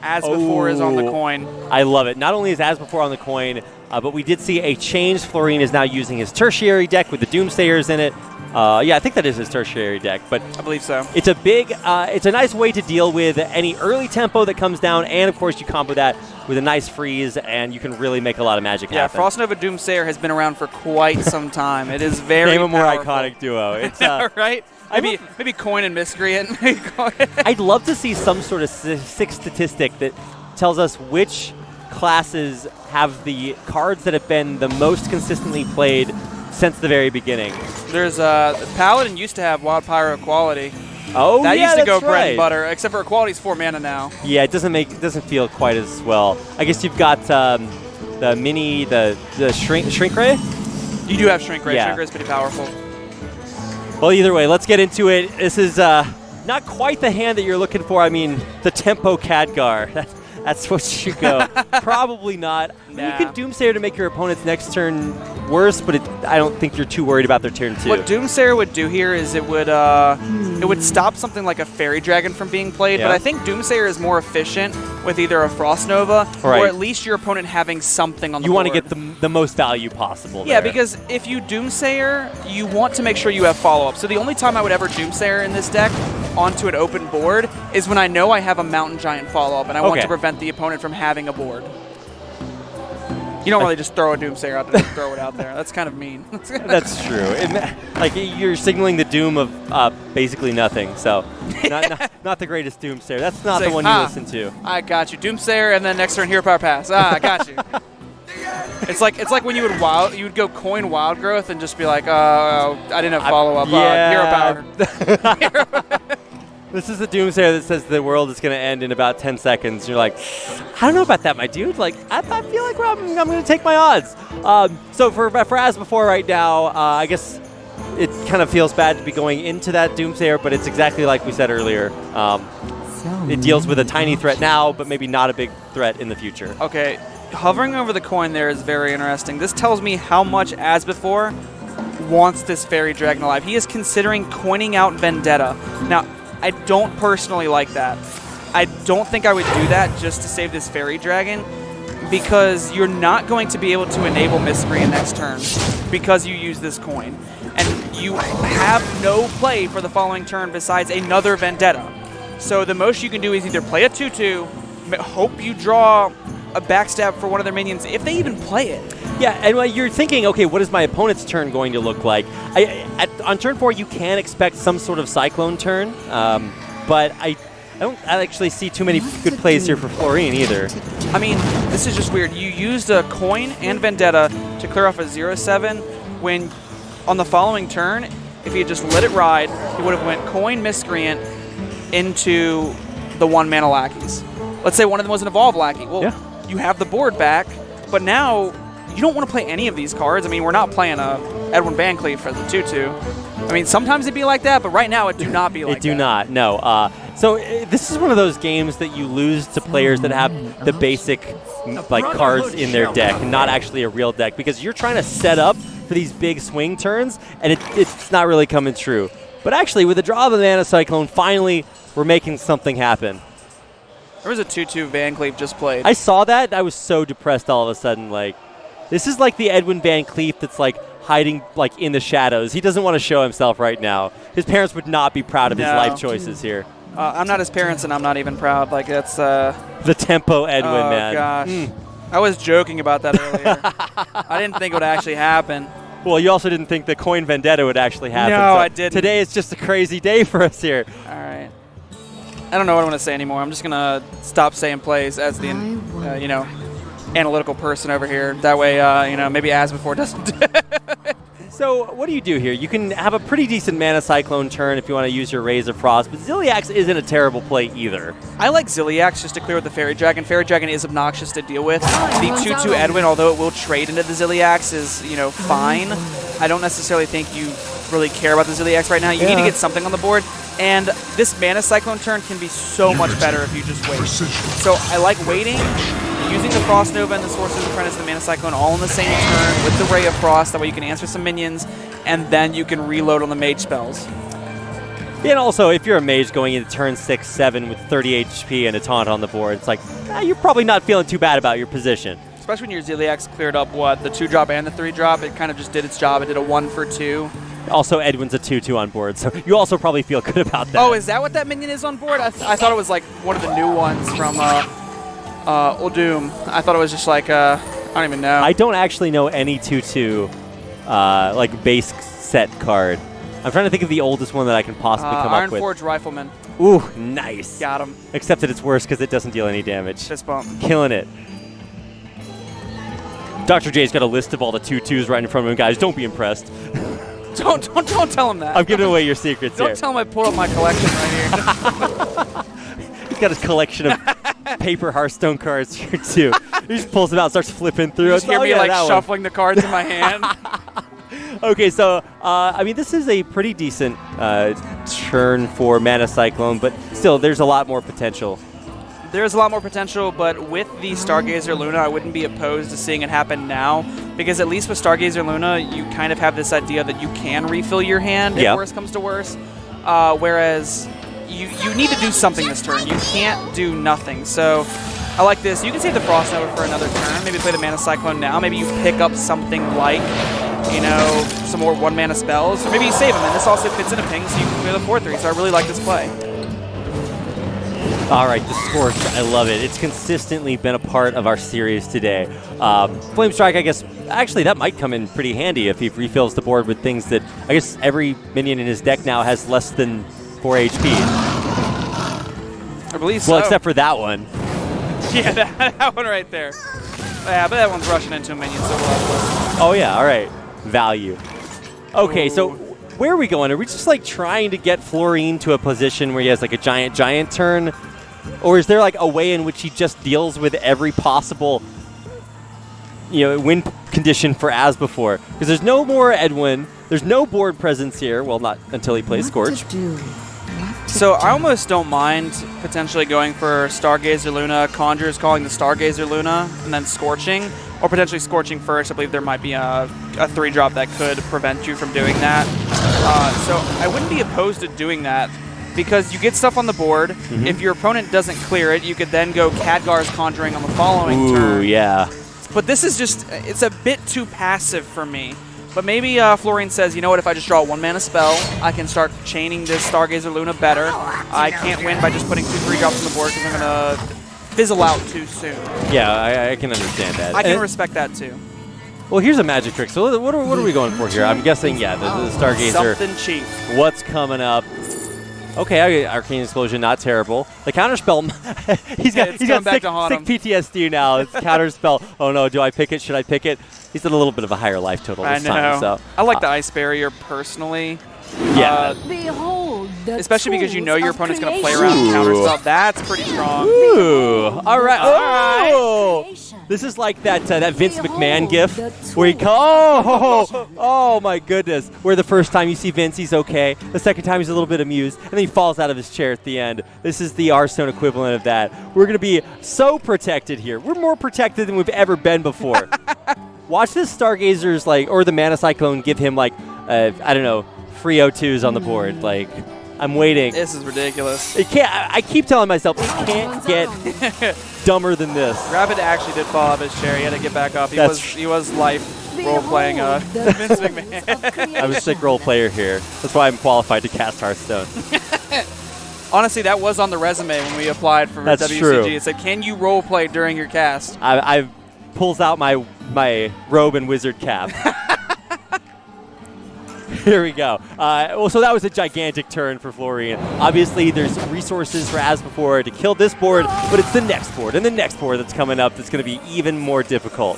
Asbefore is on the coin. I love it. Not only is Asbefore on the coin, but we did see a change. Fluourine is now using his tertiary deck with the Doomsayers in it. Yeah, I think that is his tertiary deck, but I believe so. It's a nice way to deal with any early tempo that comes down, and of course you combo that with a nice freeze, and you can really make a lot of magic happen. Yeah, Frostnova Doomsayer has been around for quite some time. It is very Name a more powerful. iconic duo. It's right? Maybe Coin and Miscreant. I'd love to see some sort of sick statistic that tells us which classes have the cards that have been the most consistently played since the very beginning. There's Paladin used to have Wild Pyro Equality. Oh, that yeah, used to go that's bread right. and butter, except for Equality's 4 mana now. Yeah, it doesn't feel quite as well. I guess you've got the shrink ray. You do have Shrink Ray. Yeah. Shrink Ray's pretty powerful. Well, either way, let's get into it. This is not quite the hand that you're looking for. I mean, the Tempo Khadgar. That's what you go. Probably not. Nah. You could Doomsayer to make your opponent's next turn worse, but I don't think you're too worried about their turn 2. What Doomsayer would do here is it would stop something like a Fairy Dragon from being played, Yeah. but I think Doomsayer is more efficient with either a Frost Nova Right. or at least your opponent having something on the You board. want to get the most value possible Yeah, there. because if you Doomsayer, you want to make sure you have follow-up. So the only time I would ever Doomsayer in this deck onto an open board is when I know I have a Mountain Giant follow-up and I want to prevent the opponent from having a board. You don't really just throw a Doomsayer out there, just throw it out there. That's kind of mean. That's true. Like you're signaling the doom of basically nothing. So not the greatest Doomsayer. That's not the one you listen to. I got you, Doomsayer, and then next turn Hero Power Pass. I got you. It's like when you would go coin Wild Growth and just be like, I didn't have follow up. Hero Power. Hero Power. This is the Doomsayer that says the world is going to end in about 10 seconds. You're like, I don't know about that, my dude. Like, I feel like I'm going to take my odds. So for Asbefore right now, I guess it kind of feels bad to be going into that Doomsayer, but it's exactly like we said earlier. It deals with a tiny threat now, but maybe not a big threat in the future. Okay, hovering over the coin there is very interesting. This tells me how much Asbefore wants this Fairy Dragon alive. He is considering coining out Vendetta. Now, I don't personally like that. I don't think I would do that just to save this Fairy Dragon, because you're not going to be able to enable Miscreant next turn because you use this coin. And you have no play for the following turn besides another Vendetta. So the most you can do is either play a 2/2, hope you draw a backstab for one of their minions, if they even play it. Yeah, and you're thinking, okay, what is my opponent's turn going to look like? On turn 4, you can expect some sort of Cyclone turn, but I don't actually see too many good plays here for Fluourine either. I mean, this is just weird. You used a coin and Vendetta to clear off a 0/7 when on the following turn, if he had just let it ride, he would have went coin Miscreant into the 1-mana lackeys. Let's say one of them was an Evolve lackey. Well, you have the board back, but now you don't want to play any of these cards. I mean, we're not playing a Edwin Van Cleef for the 2/2. I mean, sometimes it'd be like that, but right now it do not be like that. It do not, no. So this is one of those games that you lose to players that have the basic cards in their deck, and not actually a real deck, because you're trying to set up for these big swing turns, and it's not really coming true. But actually, with the draw of the Mana Cyclone, finally we're making something happen. There was a 2/2 Van Cleef just played. I saw that. I was so depressed all of a sudden. Like, this is like the Edwin Van Cleef that's like hiding like in the shadows. He doesn't want to show himself right now. His parents would not be proud of his life choices here. I'm not his parents, and I'm not even proud. Like, that's... the tempo Edwin, man. Oh, gosh. I was joking about that earlier. I didn't think it would actually happen. Well, you also didn't think the coin vendetta would actually happen. No, so I didn't. Today is just a crazy day for us here. All right. I don't know what I'm going to say anymore. I'm just going to stop saying plays as the, you know, analytical person over here. That way, you know, maybe Asbefore doesn't. So what do you do here? You can have a pretty decent Mana Cyclone turn if you want to use your Rays of Frost, but Ziliax isn't a terrible play either. I like Ziliax just to clear with the Fairy Dragon. Fairy Dragon is obnoxious to deal with. The 2/2 Edwin, although it will trade into the Ziliax, is, you know, fine. I don't necessarily think you really care about the Ziliax right now. You need to get something on the board, and this Mana Cyclone turn can be so much better if you just wait. So I like waiting, using the Frost Nova and the Sorcerer's Apprentice and the Mana Cyclone all in the same turn with the Ray of Frost. That way you can answer some minions, and then you can reload on the mage spells. And also, if you're a mage going into turn 6-7 with 30 HP and a taunt on the board, it's like, you're probably not feeling too bad about your position. Especially when your Ziliax cleared up, what, the 2-drop and the 3-drop. It kind of just did its job. It did a 1-for-2. Also, Edwin's a 2/2 on board, so you also probably feel good about that. Oh, is that what that minion is on board? I thought it was like one of the new ones from Uldum. I thought it was just like, I don't even know. I don't actually know any 2/2 like base set card. I'm trying to think of the oldest one that I can possibly come up with. Ironforge Rifleman. Ooh, nice. Got him. Except that it's worse because it doesn't deal any damage. Fist bump. Killing it. Dr. J's got a list of all the 2/2s right in front of him, guys. Don't be impressed. Don't tell him that. I'm giving away your secrets here. Don't tell him I pulled up my collection right here. He's got his collection of paper Hearthstone cards here, too. He just pulls them out and starts flipping through. You just hear me, like, shuffling the cards in my hand. Okay, so, I mean, this is a pretty decent turn for Mana Cyclone, but still, there's a lot more potential. There's a lot more potential, but with the Stargazer Luna, I wouldn't be opposed to seeing it happen now, because at least with Stargazer Luna, you kind of have this idea that you can refill your hand if worse comes to worse, whereas you need to do something this turn. You can't do nothing, so I like this. You can save the Frost Nova for another turn, maybe play the Mana Cyclone now, maybe you pick up something like, you know, some more 1-mana spells, or maybe you save them, and this also fits in a ping, so you can clear the 4/3, so I really like this play. All right, the Scorch, I love it. It's consistently been a part of our series today. Flame Strike, I guess, actually that might come in pretty handy if he refills the board with things that, I guess every minion in his deck now has less than 4 HP. I believe so. Well, except for that one. Yeah, that one right there. Yeah, but that one's rushing into a minion, so we'll have Oh yeah, all right. Value. Okay, so where are we going? Are we just like trying to get Fluourine to a position where he has like a giant turn? Or is there like a way in which he just deals with every possible, you know, win condition for Asbefore? Because there's no more Edwin. There's no board presence here. Well, not until he plays Scorch. So I almost don't mind potentially going for Stargazer Luna, Conjurer's Calling the Stargazer Luna, and then Scorching, or potentially Scorching first. I believe there might be a 3-drop that could prevent you from doing that. So I wouldn't be opposed to doing that, because you get stuff on the board. If your opponent doesn't clear it, you could then go Khadgar's Conjuring on the following turn. Ooh, yeah. But this is just, it's a bit too passive for me. But maybe Fluourine says, you know what, if I just draw a 1-mana spell, I can start chaining this Stargazer Luna better. I can't win by just putting 2 3-drops on the board because I'm going to fizzle out too soon. Yeah, I can understand that. I can respect that too. Well, here's a magic trick. So what are we going for here? I'm guessing, yeah, the Stargazer. Something cheap. What's coming up? Okay, Arcane Explosion, not terrible. The counterspell, he's got sick PTSD now. It's counterspell. Oh no, do I pick it? Should I pick it? He's at a little bit of a higher life total this time. So I like the Ice Barrier personally. Yeah. Behold, especially because you know your opponent's going to play around with counterspell. That's pretty strong. Ooh, all right. Oh, this is like that Vince McMahon gif where he oh my goodness. Where the first time you see Vince, he's okay. The second time he's a little bit amused, and then he falls out of his chair at the end. This is the Hearthstone equivalent of that. We're going to be so protected here. We're more protected than we've ever been before. Watch this Stargazer's or the Mana Cyclone give him I don't know, free O2s on the board. Like, I'm waiting. This is ridiculous. It can't. I keep telling myself it can't get dumber than this. Rabbit actually did fall off his chair. He had to get back up. He was life role-playing Vince McMahon. I'm a sick role player here. That's why I'm qualified to cast Hearthstone. Honestly, that was on the resume when we applied for That's WCG. true. It said, "Can you role play during your cast?" I pulls out my robe and wizard cap. Here we go. Well, so that was a gigantic turn for fluourine. Obviously, there's resources for Asbefore to kill this board, but it's the next board and the next board that's coming up that's going to be even more difficult.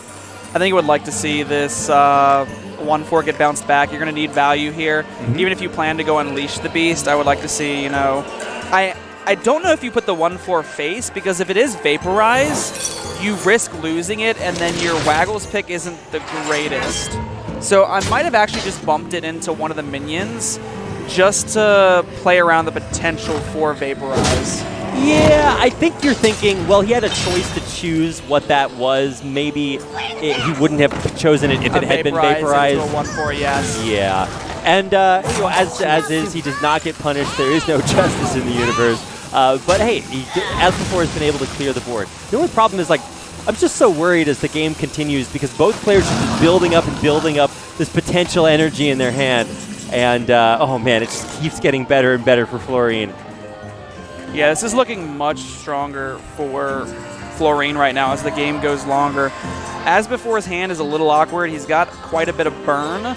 I think I would like to see this 1/4 get bounced back. You're going to need value here. Even if you plan to go unleash the beast, I would like to see, I don't know if you put the 1/4 face, because if it is vaporize, you risk losing it, and then your Waggles pick isn't the greatest. So I might have actually just bumped it into one of the minions just to play around the potential for vaporize. Yeah, I think you're thinking, well, he had a choice to choose what that was. Maybe he wouldn't have chosen it if it had been vaporized. Into a 1/4, yes. Yeah. And, as is, he does not get punished. There is no justice in the universe. But, hey, Asbefore has been able to clear the board. The only problem is, I'm just so worried as the game continues because both players are just building up and building up this potential energy in their hand. And, oh, man, it just keeps getting better and better for fluourine. Yeah, this is looking much stronger for fluourine right now as the game goes longer. Asbefore's hand is a little awkward. He's got quite a bit of burn,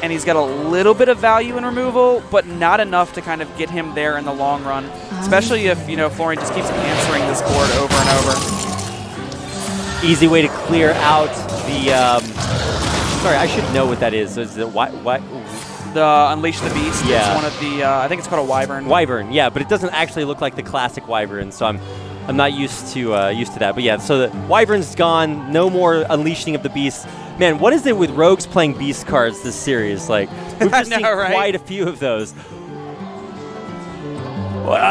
and he's got a little bit of value in removal, but not enough to kind of get him there in the long run, especially if, fluourine just keeps answering this board over and over. Easy way to clear out the... sorry, I should know what that is. Is it what? The Unleash the Beast. Yeah. It's one of the, I think it's called a Wyvern. Wyvern, yeah, but it doesn't actually look like the classic Wyvern, so I'm not used to that. But yeah, so the Wyvern's gone. No more Unleashing of the Beast. Man, what is it with rogues playing Beast cards this series? We've just seen quite a few of those.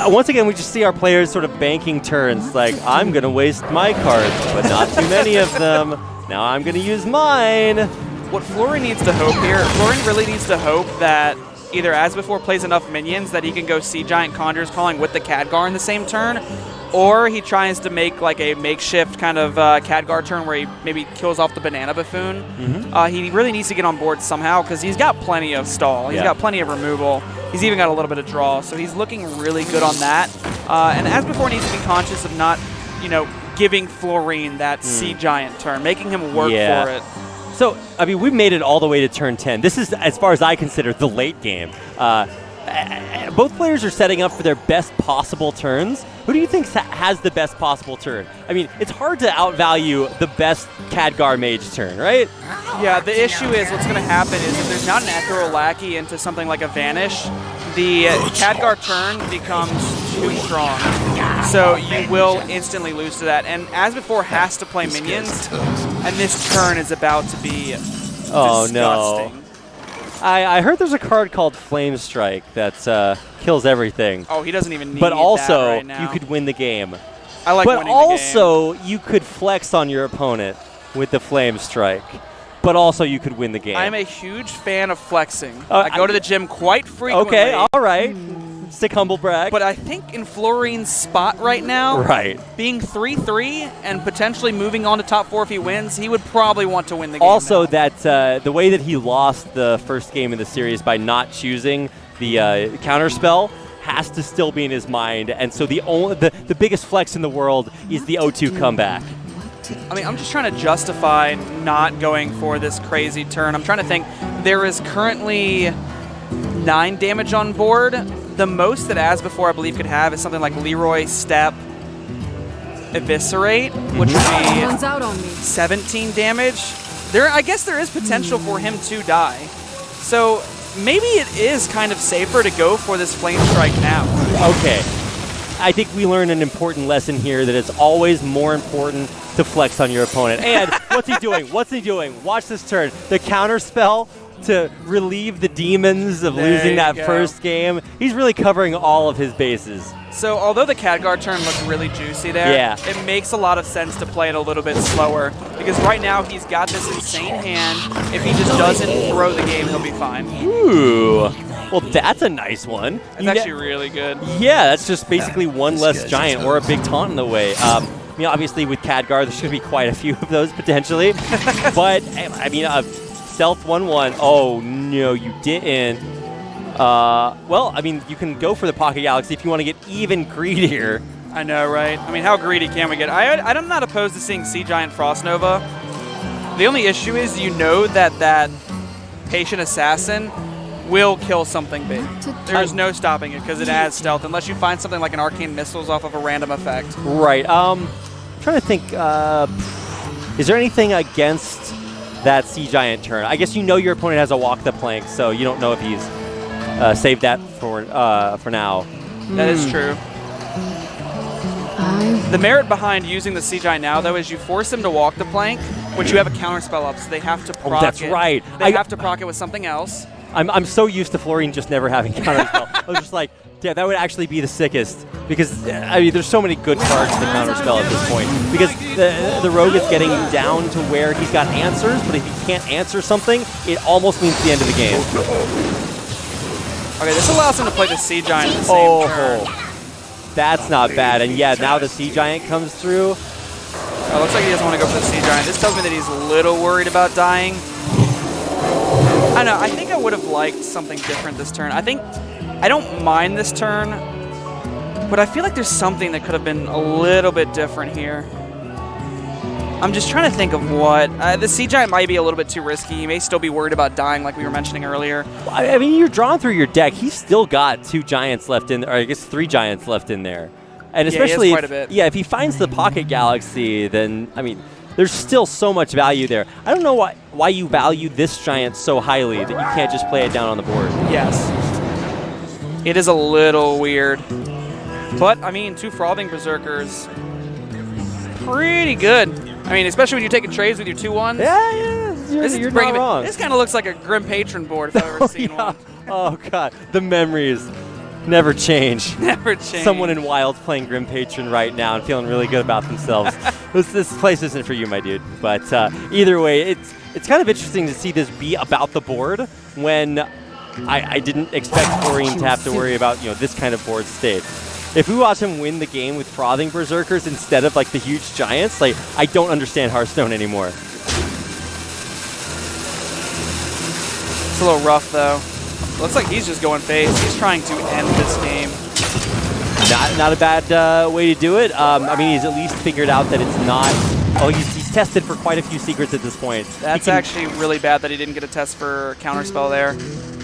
Once again, we just see our players sort of banking turns. I'm going to waste my cards, but not too many of them. Now I'm going to use mine. What fluourine needs to hope here, fluourine really needs to hope that either Asbefore plays enough minions that he can go Sea Giant Conjurer's Calling with the Khadgar in the same turn, or he tries to make a makeshift kind of Khadgar turn where he maybe kills off the Banana Buffoon. He really needs to get on board somehow because he's got plenty of stall. He's got plenty of removal. He's even got a little bit of draw, so he's looking really good on that. And Asbefore needs to be conscious of not, giving fluourine that Sea Giant turn, making him work for it. So, we've made it all the way to turn 10. This is, as far as I consider, the late game. Both players are setting up for their best possible turns. Who do you think has the best possible turn? It's hard to outvalue the best Khadgar mage turn, right? Yeah, the issue is what's going to happen is if there's not an Ethereal Lackey into something like a Vanish, the Khadgar turn becomes too strong. So you will instantly lose to that. And Asbefore has to play minions, and this turn is about to be disgusting. No. I heard there's a card called Flame Strike that kills everything. Oh, he doesn't even need but also, that right now. you could win the game. I like winning the game. But also, you could flex on your opponent with the Flame Strike. But also, you could win the game. I'm a huge fan of flexing. I go to the gym quite frequently. Okay, all right. Stick humble brag. But I think in fluourine's spot right now, being 3-3 and potentially moving on to top 4 if he wins, he would probably want to win the game. Also, that the way that he lost the first game in the series by not choosing the counterspell has to still be in his mind. And so the biggest flex in the world is the O2 comeback. I'm just trying to justify not going for this crazy turn. I'm trying to think. There is currently 9 damage on board. The most that Asbefore, I believe, could have is something like Leroy, Step, Eviscerate, which would be 17 damage. I guess there is potential for him to die. So maybe it is kind of safer to go for this Flame Strike now. Okay. I think we learned an important lesson here that it's always more important to flex on your opponent. And what's he doing? What's he doing? Watch this turn. The counter spell to relieve the demons of losing that first game. He's really covering all of his bases. So although the Khadgar turn looked really juicy there, it makes a lot of sense to play it a little bit slower because right now he's got this insane hand. If he just doesn't throw the game, he'll be fine. Ooh. Well, that's a nice one. It's actually really good. Yeah, that's just basically one less giant or a big taunt in the way. Obviously with Khadgar, there's going to be quite a few of those potentially. But, stealth 1-1. Oh, no, you didn't. Well, I mean, you can go for the Pocket Galaxy if you want to get even greedier. I know, right? I mean, how greedy can we get? I'm not opposed to seeing Sea Giant Frost Nova. The only issue is you know that Patient Assassin will kill something big. There's no stopping it because it has stealth, unless you find something like an Arcane Missiles off of a random effect. Right. I'm trying to think, is there anything against that Sea Giant turn? I guess you know your opponent has a Walk the Plank, so you don't know if he's saved that for now. That is true. The merit behind using the Sea Giant now, though, is you force them to walk the plank, which you have a counterspell up, so they have to proc that's it. right. They have to proc it with something else. I'm so used to fluourine just never having counterspell. I was just like, yeah, that would actually be the sickest. Because, I mean, there's so many good cards to counterspell at this point. Because the rogue is getting down to where he's got answers, but if he can't answer something, it almost means the end of the game. Okay, this allows him to play the Sea Giant in the same turn. That's not bad. And yeah, now the Sea Giant comes through. Oh, looks like he doesn't want to go for the Sea Giant. This tells me that he's a little worried about dying. I don't know. I think I would have liked something different this turn. I don't mind this turn, but I feel like there's something that could have been a little bit different here. I'm just trying to think of what. The Sea Giant might be a little bit too risky. He may still be worried about dying like we were mentioning earlier. I mean, you're drawing through your deck. He's still got 2 Giants left in there, or I guess 3 Giants left in there. And especially, he has quite a bit. If he finds the Pocket Galaxy, then, I mean, there's still so much value there. I don't know why you value this Giant so highly that you can't just play it down on the board. Yes. It is a little weird. But, I mean, 2 Frothing Berserkers, pretty good. I mean, especially when you're taking trades with your 2-1s. Yeah, you're not wrong. This kind of looks like a Grim Patron board if I've ever seen one. Oh, God. The memories never change. Never change. Someone in Wild's playing Grim Patron right now and feeling really good about themselves. This place isn't for you, my dude. But either way, it's kind of interesting to see this be about the board when I didn't expect fluourine to have to worry about this kind of board state. If we watch him win the game with Frothing Berserkers instead of like the huge Giants, like I don't understand Hearthstone anymore. It's a little rough though. Looks like he's just going face. He's trying to end this game. Not a bad way to do it. I mean, he's at least figured out that it's not. Oh, he's tested for quite a few secrets at this point. That's actually really bad that he didn't get a test for Counterspell there.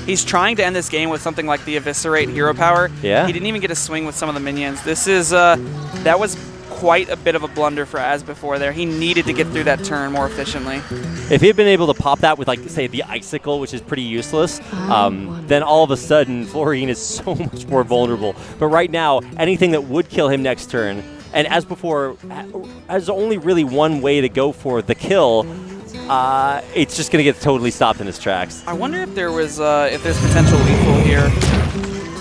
He's trying to end this game with something like the Eviscerate Hero Power. Yeah. He didn't even get a swing with some of the minions. This is that was quite a bit of a blunder for Asbefore there. He needed to get through that turn more efficiently. If he had been able to pop that with, like, say, the Icicle, which is pretty useless, then all of a sudden, fluourine is so much more vulnerable. But right now, anything that would kill him next turn, and Asbefore has only really one way to go for the kill, it's just going to get totally stopped in his tracks. I wonder if there was if there's potential lethal here.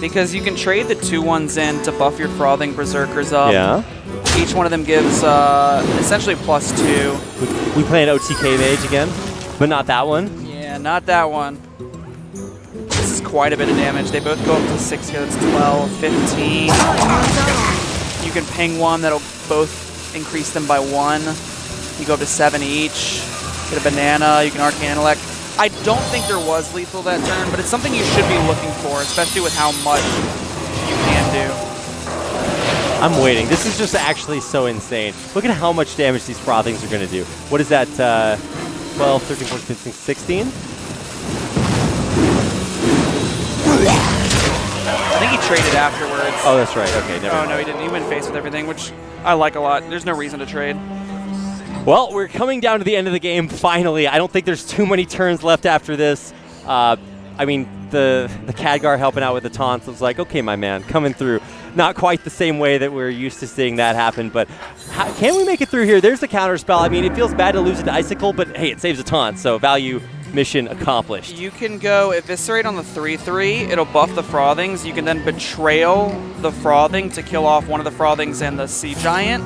Because you can trade the 2-1s in to buff your Frothing Berserkers up. Yeah. Each one of them gives essentially +2. We play an OTK Mage again, but not that one. Yeah, not that one. This is quite a bit of damage. They both go up to 6 here. That's 12, 15. You can ping one. That'll both increase them by 1. You go up to 7 each. Get a banana. You can Arcane Intellect. I don't think there was lethal that turn, but it's something you should be looking for, especially with how much you can do. I'm waiting. This is just actually so insane. Look at how much damage these Frothings are going to do. What is that? 12, 13, 14, 15, 16? I think he traded afterwards. Oh, that's right. Okay, never mind. Oh, no, he didn't. He went face with everything, which I like a lot. There's no reason to trade. Well, we're coming down to the end of the game, finally. I don't think there's too many turns left after this. I mean, the Khadgar helping out with the taunts was like, okay, my man, coming through. Not quite the same way that we're used to seeing that happen, but can we make it through here? There's the counterspell. I mean, it feels bad to lose it to Icicle, but hey, it saves a taunt, so value mission accomplished. You can go Eviscerate on the 3/3. It'll buff the Frothings. You can then Betrayal the Frothing to kill off one of the Frothings and the Sea Giant.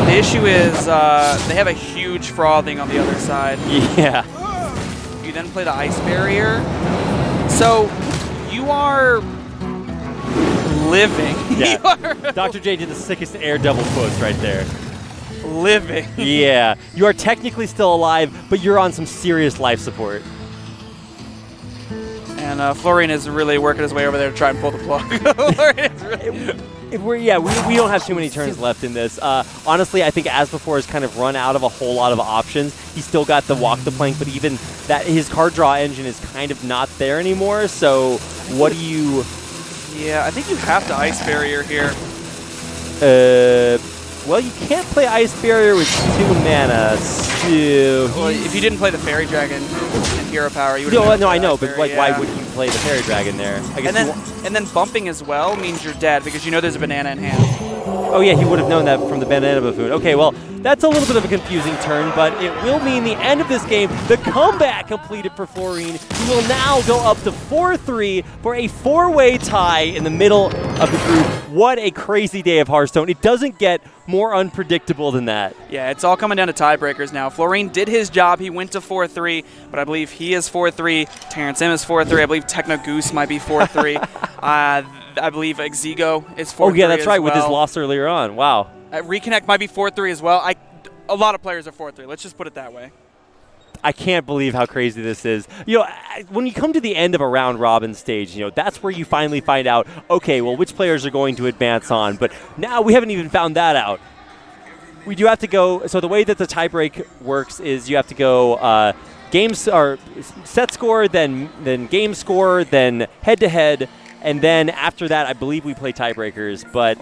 The issue is they have a huge Frothing on the other side. Yeah. You then play the Ice Barrier. So you are living. Yeah. Dr. J did the sickest air double quotes right there. living. Yeah, you are technically still alive, but you're on some serious life support. And fluourine is really working his way over there to try and pull the plug. We don't have too many turns left in this. Honestly, I think Asbefore has kind of run out of a whole lot of options. He's still got the walk the plank, but even that his card draw engine is kind of not there anymore. So what do you... Yeah, I think you have to Ice Barrier here. Well, you can't play Ice Barrier with 2 mana, so... Well, if you didn't play the Fairy Dragon and Hero Power, you would have... No, I know, but like, why would you play the Fairy Dragon there? I guess and then bumping as well means you're dead because you know there's a banana in hand. Oh yeah, he would have known that from the Banana Buffoon. Okay, well, that's a little bit of a confusing turn, but it will mean the end of this game. The comeback completed for fluourine. He will now go up to 4-3 for a 4-way tie in the middle of the group. What a crazy day of Hearthstone. It doesn't get more unpredictable than that. Yeah, it's all coming down to tiebreakers now. Fluourine did his job. He went to 4-3, but I believe he is 4-3. Terrence M is 4-3. I believe Techno Goose might be 4-3. I believe Exigo is 4-3. Oh, yeah, that's right, well. with his loss earlier on. Wow. Reconnect might be 4-3 as well. A lot of players are 4-3. Let's just put it that way. I can't believe how crazy this is. You know, when you come to the end of a round robin stage, you know, that's where you finally find out, okay, well, which players are going to advance on. But now we haven't even found that out. We do have to go, so the way that the tiebreak works is you have to go games or set score, then game score, then head-to-head, and then after that, I believe we play tiebreakers. But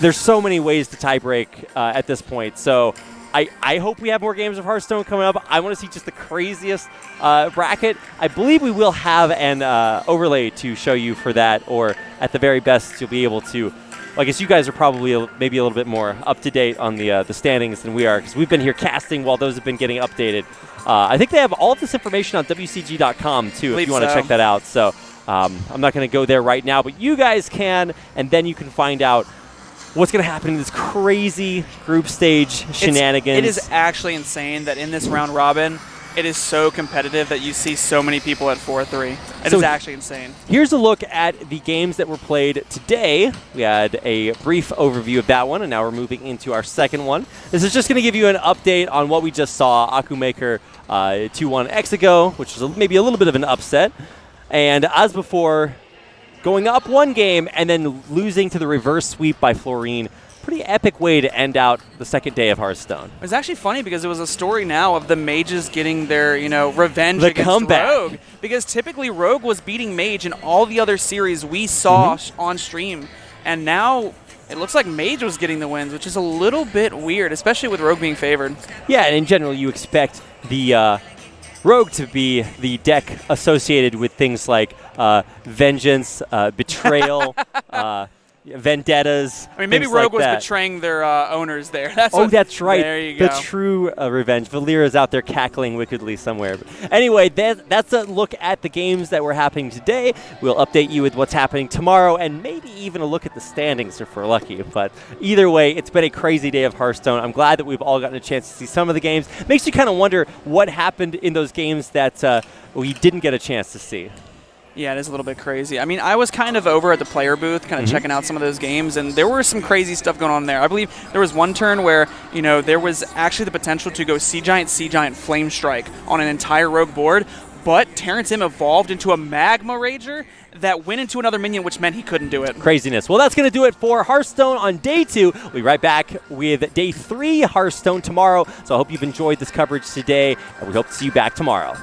there's so many ways to tiebreak at this point. So I hope we have more games of Hearthstone coming up. I want to see just the craziest bracket. I believe we will have an overlay to show you for that, or at the very best, you'll be able to. Well, I guess you guys are probably maybe a little bit more up to date on the standings than we are, because we've been here casting while those have been getting updated. I think they have all of this information on WCG.com too, if you want to check that out. So I'm not going to go there right now, but you guys can, and then you can find out what's going to happen in this crazy group stage shenanigans. It is actually insane that in this round robin, it is so competitive that you see so many people at 4-3. It is actually insane. Here's a look at the games that were played today. We had a brief overview of that one, and now we're moving into our second one. This is just going to give you an update on what we just saw. Akumaker 2-1 Exigo, which was maybe a little bit of an upset. And Asbefore going up one game and then losing to the reverse sweep by fluourine. Pretty epic way to end out the second day of Hearthstone. It was actually funny because it was a story now of the mages getting their, revenge the against comeback. Rogue. Because typically Rogue was beating Mage in all the other series we saw on stream. And now it looks like Mage was getting the wins, which is a little bit weird, especially with Rogue being favored. Yeah, and in general, you expect the Rogue to be the deck associated with things like vengeance, betrayal, vendettas. I mean, maybe Rogue was betraying their owners there. That's right. There you go. The true revenge. Valera's out there cackling wickedly somewhere. But anyway, that's a look at the games that were happening today. We'll update you with what's happening tomorrow, and maybe even a look at the standings if we're lucky. But either way, it's been a crazy day of Hearthstone. I'm glad that we've all gotten a chance to see some of the games. Makes you kind of wonder what happened in those games that we didn't get a chance to see. Yeah, it is a little bit crazy. I mean, I was kind of over at the player booth, kind of checking out some of those games, and there were some crazy stuff going on there. I believe there was one turn where, there was actually the potential to go Sea Giant, Flame Strike on an entire Rogue board, but Terrence M evolved into a Magma Rager that went into another minion, which meant he couldn't do it. Craziness. Well, that's going to do it for Hearthstone on day 2. We'll be right back with day 3 Hearthstone tomorrow, so I hope you've enjoyed this coverage today, and we hope to see you back tomorrow.